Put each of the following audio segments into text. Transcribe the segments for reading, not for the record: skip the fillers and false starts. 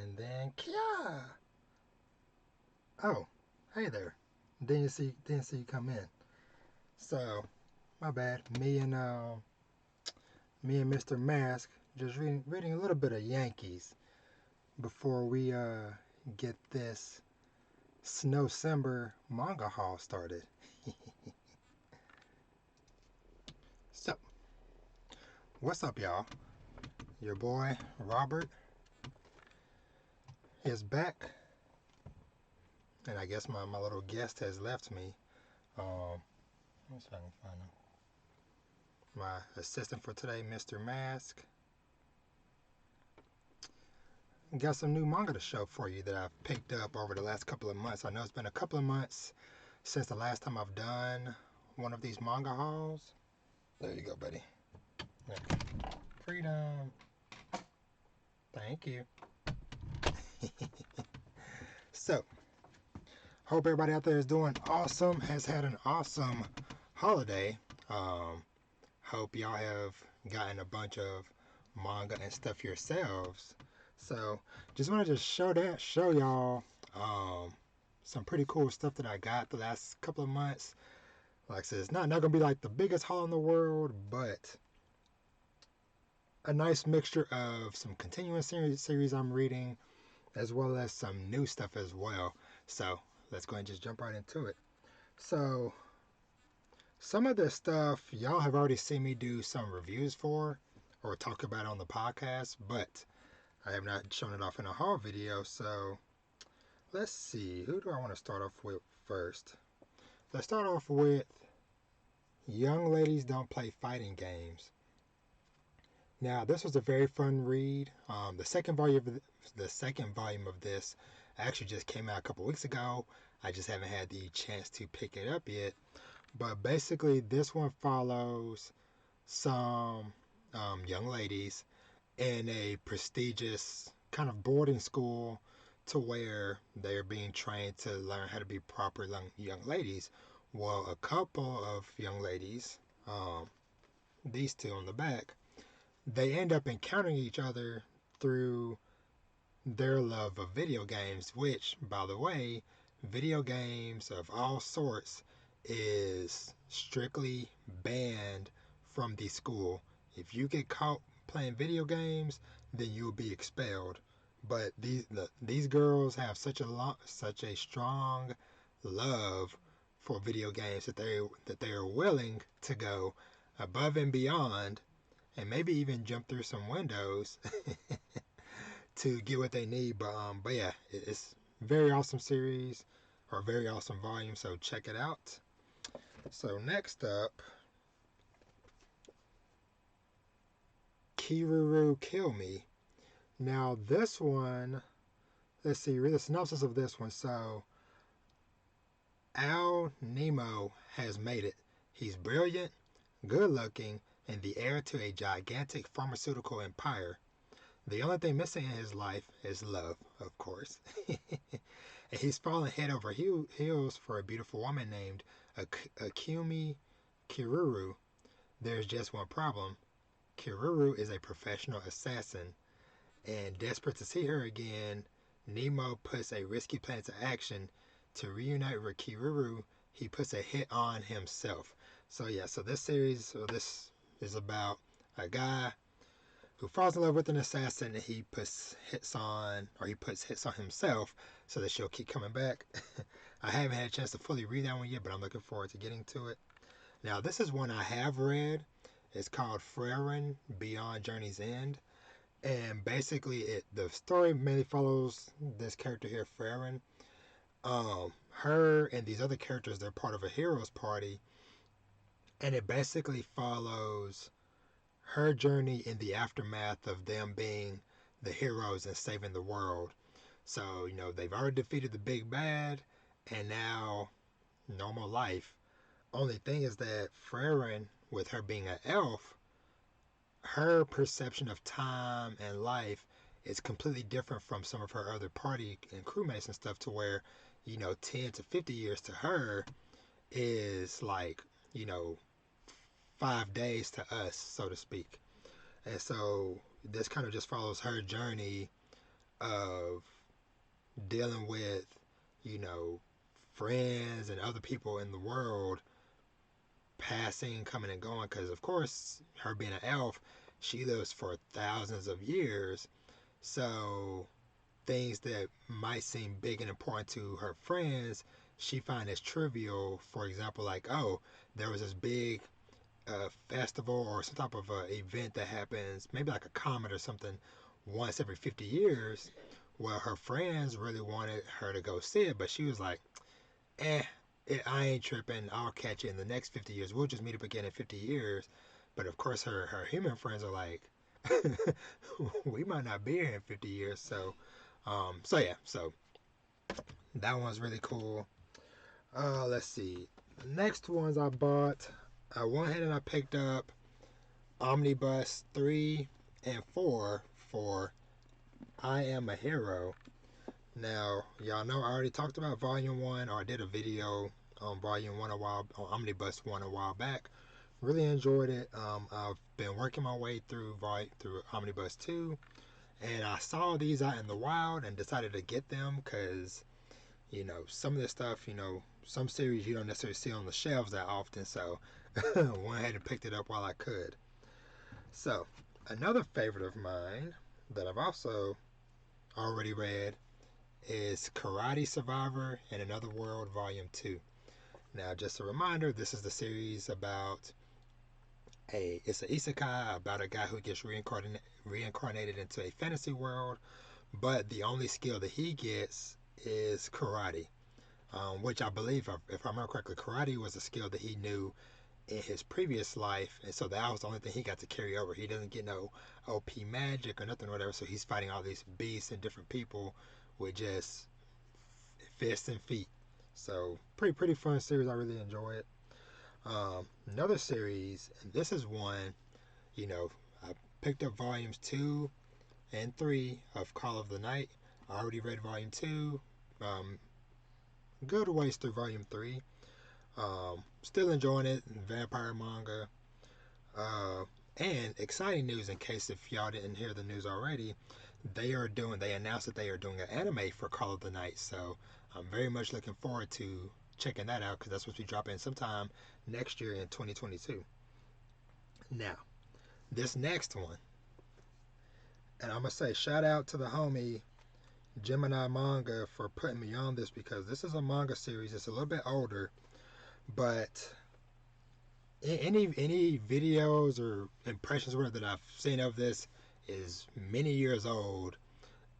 And then Kia. Oh, hey there. Didn't see you come in. So, my bad. Me and Mr. Mask just reading a little bit of Yankees before we get this SNOW-CEMBER Manga Haul started. So, what's up, y'all? Your boy Robert is back, and I guess my little guest has left me. Let me see if I can find him. My assistant for today, Mr. Mask. Got some new manga to show for you that I've picked up over the last couple of months. I know it's been a couple of months since the last time I've done one of these manga hauls. There you go, buddy. Yeah. Freedom. Thank you. So, hope everybody out there is doing awesome, has had an awesome holiday. Hope y'all have gotten a bunch of manga and stuff yourselves. So, just want to show y'all some pretty cool stuff that I got the last couple of months. Like I said, it's not gonna be like the biggest haul in the world, but a nice mixture of some continuing series I'm reading, as well as some new stuff as well. So let's go ahead and just jump right into it. So some of this stuff y'all have already seen me do some reviews for or talk about on the podcast, but I have not shown it off in a haul video. So let's see, who do I want to start off with first? Let's start off with Young Ladies Don't Play Fighting Games. Now, this was a very fun read. The second volume of this actually just came out a couple weeks ago. I just haven't had the chance to pick it up yet. But basically, this one follows some young ladies in a prestigious kind of boarding school to where they're being trained to learn how to be proper young ladies. Well, a couple of young ladies, these two on the back, they end up encountering each other through their love of video games, which, by the way, video games of all sorts is strictly banned from the school. If you get caught playing video games, then you'll be expelled. But these girls have such a strong love for video games that they are willing to go above and beyond, and maybe even jump through some windows to get what they need. But yeah, it's very awesome series, or very awesome volume, so check it out. So next up, Kiruru Kill Me. Now this one, let's see, read the synopsis of this one. So, Al Nemo has made it. He's brilliant, good looking, and the heir to a gigantic pharmaceutical empire. The only thing missing in his life is love, of course. And he's fallen head over heels for a beautiful woman named Akumi Kiruru. There's just one problem. Kiruru is a professional assassin, and desperate to see her again, Nemo puts a risky plan into action. To reunite with Kiruru, he puts a hit on himself. So yeah, so this is about a guy who falls in love with an assassin, and he puts hits on himself so that she'll keep coming back. I haven't had a chance to fully read that one yet, but I'm looking forward to getting to it. Now, this is one I have read. It's called Frieren Beyond Journey's End. And basically, the story mainly follows this character here, Frieren. Her and these other characters, they're part of a heroes party. And it basically follows her journey in the aftermath of them being the heroes and saving the world. So, they've already defeated the big bad, and now normal life. Only thing is that Frieren, with her being an elf, her perception of time and life is completely different from some of her other party and crewmates and stuff, to where 10 to 50 years to her is like 5 days to us, so to speak. And so this kind of just follows her journey of dealing with, you know, friends and other people in the world passing, coming and going. Because, of course, her being an elf, she lives for thousands of years. So, things that might seem big and important to her friends, she finds as trivial. For example, like, oh, there was this big festival or some type of event that happens, maybe like a comet or something, once every 50 years. Well, her friends really wanted her to go see it, but she was like, eh, I ain't tripping. I'll catch it in the next 50 years. We'll just meet up again in 50 years. But of course, her human friends are like, we might not be here in 50 years. So yeah, so that one's really cool. Let's see. The next ones I bought, I went ahead and I picked up Omnibus 3 and 4 for I Am a Hero. Now, y'all know I already talked about Volume 1, or I did a video on Volume 1 on Omnibus 1 a while back. Really enjoyed it. I've been working my way through Omnibus 2, and I saw these out in the wild and decided to get them because, some of this stuff, some series you don't necessarily see on the shelves that often, so went ahead and picked it up while I could. So, another favorite of mine that I've also already read is Karate Survivor in Another World Volume 2. Now, just a reminder, this is the series about it's an isekai about a guy who gets reincarnated into a fantasy world, but the only skill that he gets is karate, which I believe, if I remember correctly, karate was a skill that he knew in his previous life, and so that was the only thing he got to carry over. He doesn't get no OP magic or nothing or whatever, so he's fighting all these beasts and different people with just fists and feet. So pretty fun series. I really enjoy it. Another series, and this is one, I picked up volumes 2 and 3 of Call of the Night. I already read volume 2. Good ways through volume 3. Still enjoying it. Vampire manga. And exciting news, in case if y'all didn't hear the news already, they announced that they are doing an anime for Call of the Night. So I'm very much looking forward to checking that out because that's supposed to be dropping sometime next year in 2022. Now, this next one, and I'm gonna say shout out to the homie Gemini Manga for putting me on this because this is a manga series. It's a little bit older, but any videos or impressions that I've seen of this is many years old,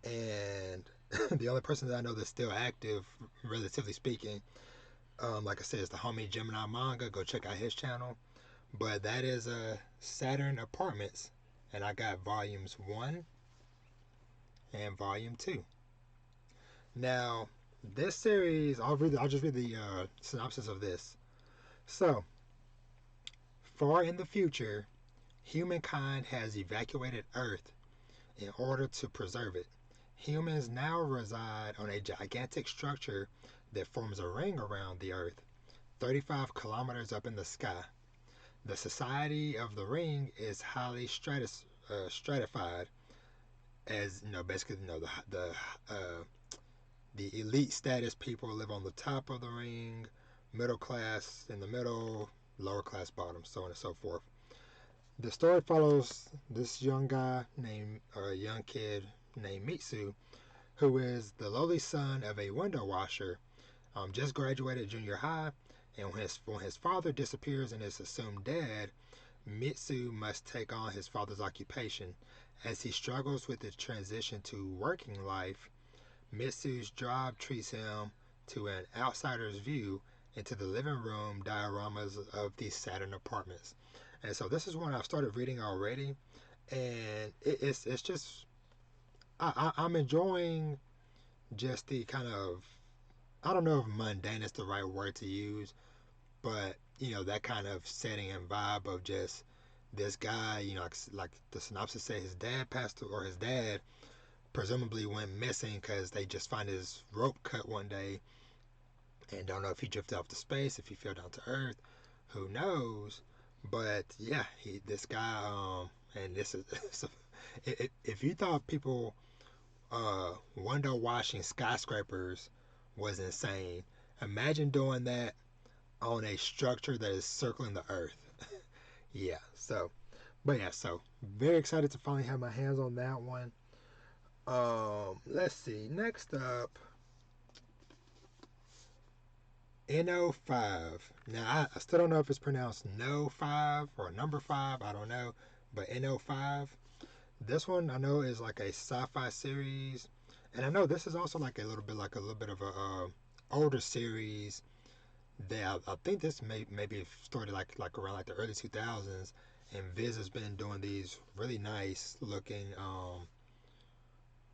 and the only person that I know that's still active, relatively speaking, like I said, is the homie Gemini Manga. Go check out his channel. But that is Saturn Apartments, and I got volumes 1 and volume 2. Now, this series, I'll just read the synopsis of this. So, far in the future, humankind has evacuated Earth in order to preserve it. Humans now reside on a gigantic structure that forms a ring around the Earth, 35 kilometers up in the sky. The society of the ring is highly stratified, as basically, the elite status people live on the top of the ring, middle class in the middle, lower class bottom, so on and so forth. The story follows this young kid named Mitsu, who is the lowly son of a window washer, just graduated junior high, and when his father disappears and is assumed dead, Mitsu must take on his father's occupation. As he struggles with his transition to working life, Mitsu's job treats him to an outsider's view into the living room dioramas of these Saturn apartments. And so this is one I've started reading already, and it's just I'm enjoying just the kind of, I don't know if mundane is the right word to use, but that kind of setting and vibe of just this guy, like the synopsis said, his dad passed or his dad presumably went missing because they just find his rope cut one day and don't know if he drifted off to space, if he fell down to Earth, who knows. But yeah, this guy, and this is if you thought people window washing skyscrapers was insane. Imagine doing that on a structure that is circling the earth. Yeah, so, but yeah, so very excited to finally have my hands on that one. Let's see. Next up, NO5. Now, I still don't know if it's pronounced No 5 or number 5. I don't know. But NO5. This one I know is like a sci-fi series, and I know this is also like a little bit of a older series. That I think this maybe started like around like the early 2000s, and Viz has been doing these really nice looking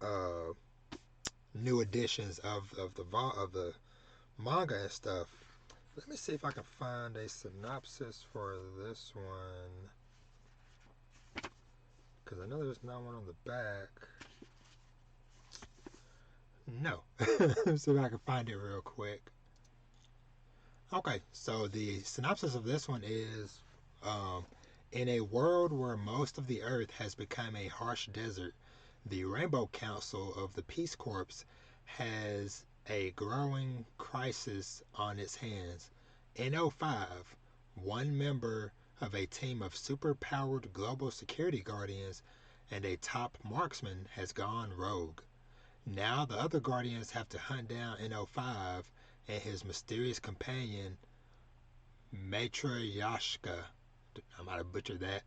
uh new editions of the manga and stuff. Let me see if I can find a synopsis for this one, because I know there's not one on the back. No. Let's see if I can find it real quick. Okay, so the synopsis of this one is in a world where most of the earth has become a harsh desert, the Rainbow Council of the Peace Corps has a growing crisis on its hands. NO5, one member of a team of super-powered global security guardians and a top marksman, has gone rogue. Now the other guardians have to hunt down NO5 and his mysterious companion, Matryoshka. I might have butchered that.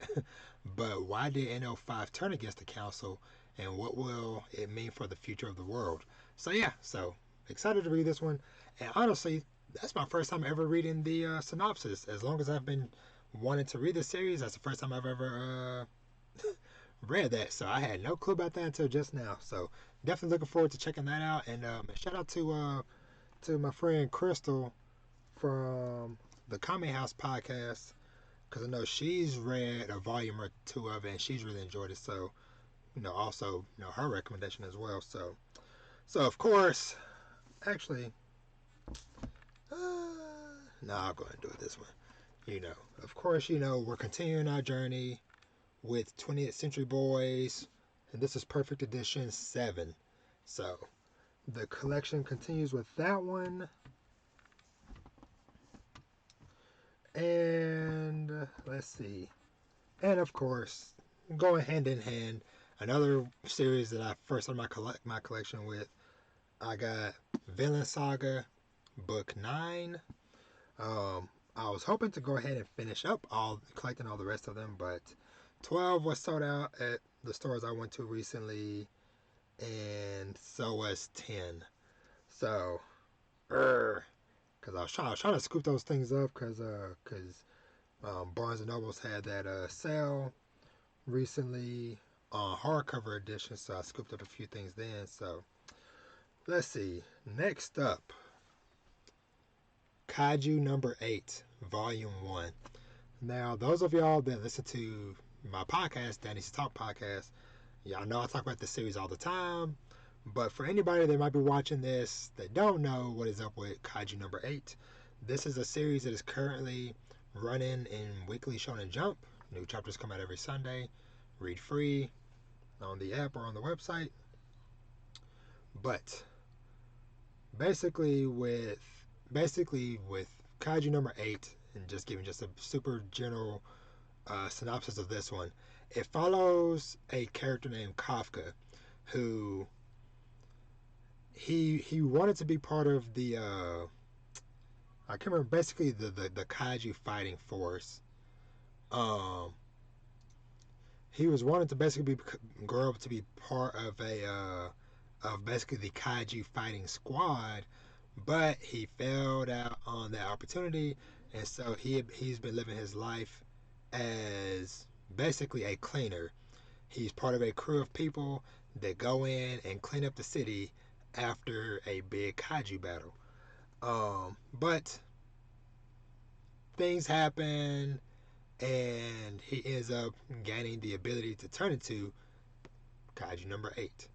But why did NO5 turn against the council, and what will it mean for the future of the world? So yeah, so excited to read this one. And honestly, that's my first time ever reading the synopsis. As long as I've been wanting to read the series, that's the first time I've ever read that. So I had no clue about that until just now. So definitely looking forward to checking that out. And shout out to my friend Crystal from the Kame House podcast, because I know she's read a volume or two of it and she's really enjoyed it. So, also, her recommendation as well. So of course, actually, no, I'll go ahead and do it this one. Of course, we're continuing our journey with 20th Century Boys, and this is Perfect Edition 7. So, the collection continues with that one. And let's see. And of course, going hand in hand, another series that I first started my collection with, I got Villain Saga, Book 9. I was hoping to go ahead and finish up collecting all the rest of them, but 12 was sold out at the stores I went to recently, and so was 10. So, because I was trying to scoop those things up, because Barnes and Nobles had that sale recently on hardcover edition, so I scooped up a few things then. So let's see. Next up, Kaiju number 8, Volume 1. Now, those of y'all that listen to my podcast, Danny's Talk podcast, y'all know I talk about this series all the time. But for anybody that might be watching this that don't know what is up with Kaiju number 8, this is a series that is currently running in Weekly Shonen Jump. New chapters come out every Sunday. Read free on the app or on the website. But basically with Kaiju number 8, and just giving just a super general synopsis of this one, it follows a character named Kafka, who he wanted to be part of the I can't remember, basically the Kaiju fighting force. He was wanting to basically grow up to be part of of basically the Kaiju fighting squad, but he failed out on that opportunity, and so he's been living his life as basically a cleaner. He's part of a crew of people that go in and clean up the city after a big Kaiju battle. But things happen, and he ends up gaining the ability to turn into Kaiju number 8.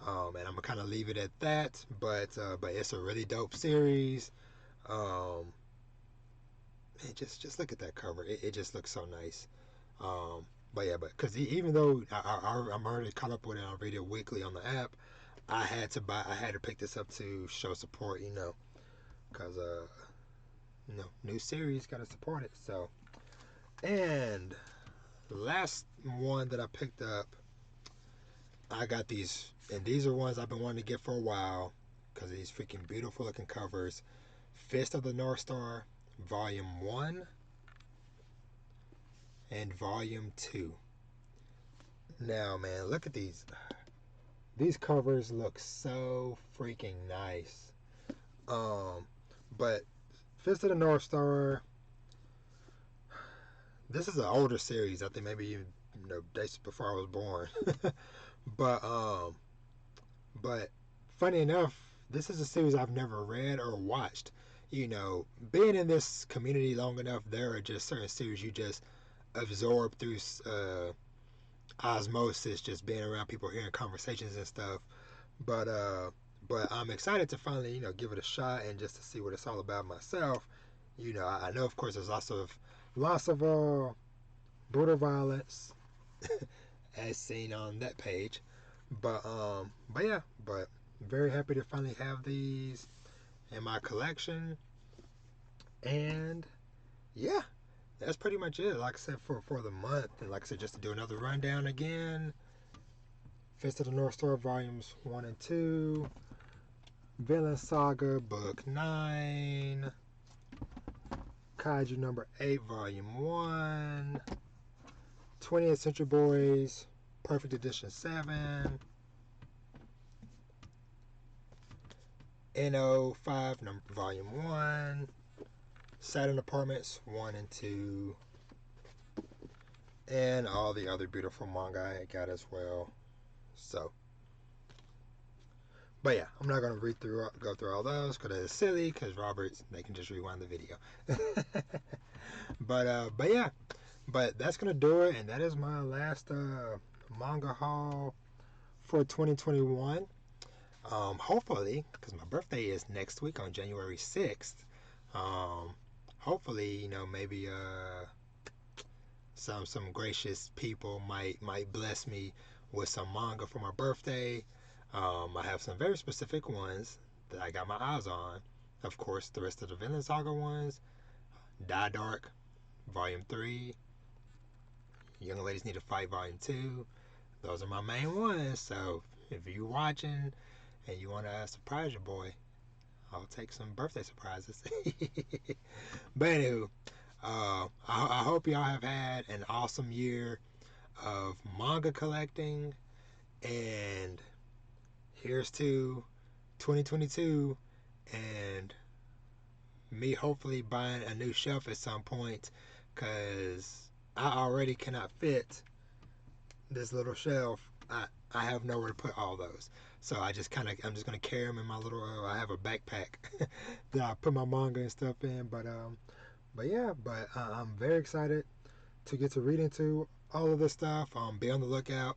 And I'm gonna kind of leave it at that. But it's a really dope series. Man, just look at that cover. It just looks so nice. But because even though I'm already caught up with it, I read it weekly on the app. I had to pick this up to show support, because new series gotta support it. So, and the last one that I picked up, I got these, and these are ones I've been wanting to get for a while because of these freaking beautiful looking covers. Fist of the North Star, Volume 1 and Volume 2. Now, man, look at these. These covers look so freaking nice. But Fist of the North Star, this is an older series. I think maybe even dates before I was born. But funny enough, this is a series I've never read or watched. Being in this community long enough, there are just certain series you just absorb through osmosis, just being around people, hearing conversations and stuff. But I'm excited to finally give it a shot and just to see what it's all about myself. I know of course there's lots of brutal violence as seen on that page, but yeah, but very happy to finally have these in my collection. And yeah, that's pretty much it. Like I said, for the month, and like I said, just to do another rundown again: Fist of the North Star volumes 1 and 2, Villain Saga book 9, Kaiju number 8 volume 1, 20th Century Boys Perfect Edition 7, NO5 volume 1, Saturn Apartments 1 and 2, and all the other beautiful manga I got as well. So, but yeah, I'm not gonna go through all those because it's silly. Because they can just rewind the video. But yeah, but that's gonna do it, and that is my last manga haul for 2021. Hopefully, because my birthday is next week on January 6th. Hopefully, maybe some gracious people might bless me with some manga for my birthday. I have some very specific ones that I got my eyes on. Of course, the rest of the Villain Saga ones, Die Dark Volume 3, Young Ladies Need to Fight Volume 2. Those are my main ones. So if you're watching and you want to surprise your boy, I'll take some birthday surprises. But anywho, I hope y'all have had an awesome year of manga collecting, and here's to 2022 and me hopefully buying a new shelf at some point, because I already cannot fit this little shelf. I have nowhere to put all those. So I'm just going to carry them in my little, I have a backpack that I put my manga and stuff in. But yeah, I'm very excited to get to read into all of this stuff. Be on the lookout.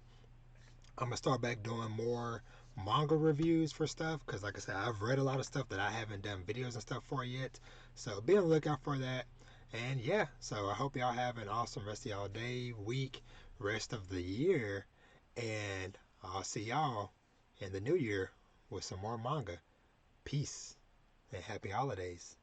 I'm going to start back doing more manga reviews for stuff, because like I said, I've read a lot of stuff that I haven't done videos and stuff for yet. So be on the lookout for that. And yeah, so I hope y'all have an awesome rest of y'all day, week, rest of the year. And I'll see y'all in the new year with some more manga. Peace and happy holidays.